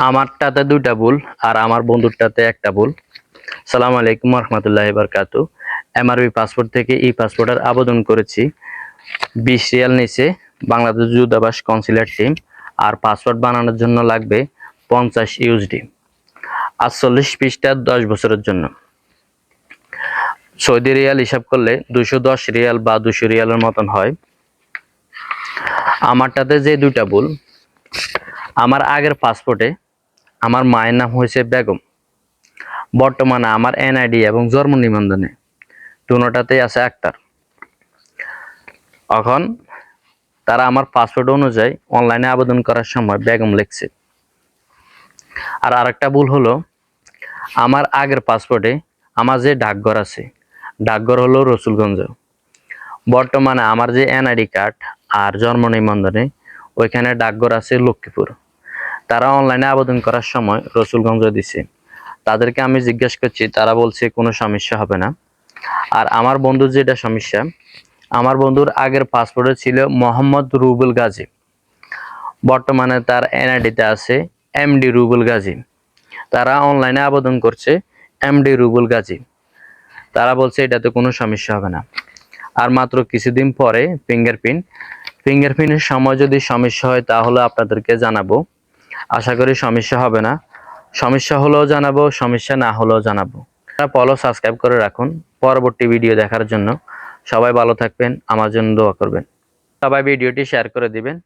আমারটাতে দুইটা ভুল আর আমার বন্ধুরটাতে একটা ভুল। সালাম আলাইকুম রহমতুল্লাহি বারকাতু। এমআরবি পাসপোর্ট থেকে ই পাসপোর্টের আবেদন করেছি। 20 রিয়াল নিচে বাংলাদেশ দূতাবাস কনসুলেট টিম। আর পাসপোর্ট বানানোর জন্য লাগবে 50 ইউএসডি। 48 পৃষ্ঠা 10 বছরের জন্য। সৌদি রিয়াল হিসাব করলে 210 রিয়াল বা 200 রিয়ালের মতন হয়। আমারটাতে যে দুইটা ভুল, আমার আগের পাসপোর্টে আমার মায়ের নাম হয়েছে বেগম। বর্তমানে আমার এনআইডি এবং জন্ম নিবন্ধনে দুটোটাতেই আছে আক্তার। এখন তারা আমার পাসপোর্ট অনুযায়ী অনলাইনে আবেদন করার সময় বেগম লিখছে। আর আরেকটা ভুল হলো, আমার আগের পাসপোর্টে আমার যে ডাকঘর আছে, ডাকঘর হলো রসুলগঞ্জ। বর্তমানে আমার যে এনআইডি কার্ড আর জন্ম নিবন্ধনে ওইখানে ডাকঘর আছে লক্ষ্মীপুর। তারা অনলাইনে আবেদন করার সময় রসুলগঞ্জ দিছে। তাদেরকে আমি জিজ্ঞেস করছি, তারা বলছে কোনো সমস্যা হবে না। আর আমার বন্ধুর যেটা সমস্যা, আমার বন্ধুর আগের পাসপোর্টে ছিল মোহাম্মদ রুবেল গাজী। বর্তমানে তার এনআইডিতে আছে এমডি রুবেল গাজী। তারা অনলাইনে আবেদন করছে এমডি রুবেল গাজী। তারা বলছে এটাতে কোনো সমস্যা হবে না। আর মাত্র কিছুদিন পরে ফিঙ্গারপ্রিন্টের সময় যদি সমস্যা হয় তাহলে আপনাদেরকে জানাবো। আশা করি সমস্যা হবে না। সমস্যা হলেও জানাবো, সমস্যা না হলেও জানাবো। ফলো সাবস্ক্রাইব করে রাখুন পরবর্তী ভিডিও দেখার জন্য। সবাই ভালো থাকবেন, আমার জন্য দোয়া করবেন। সবাই ভিডিওটি শেয়ার করে দিবেন।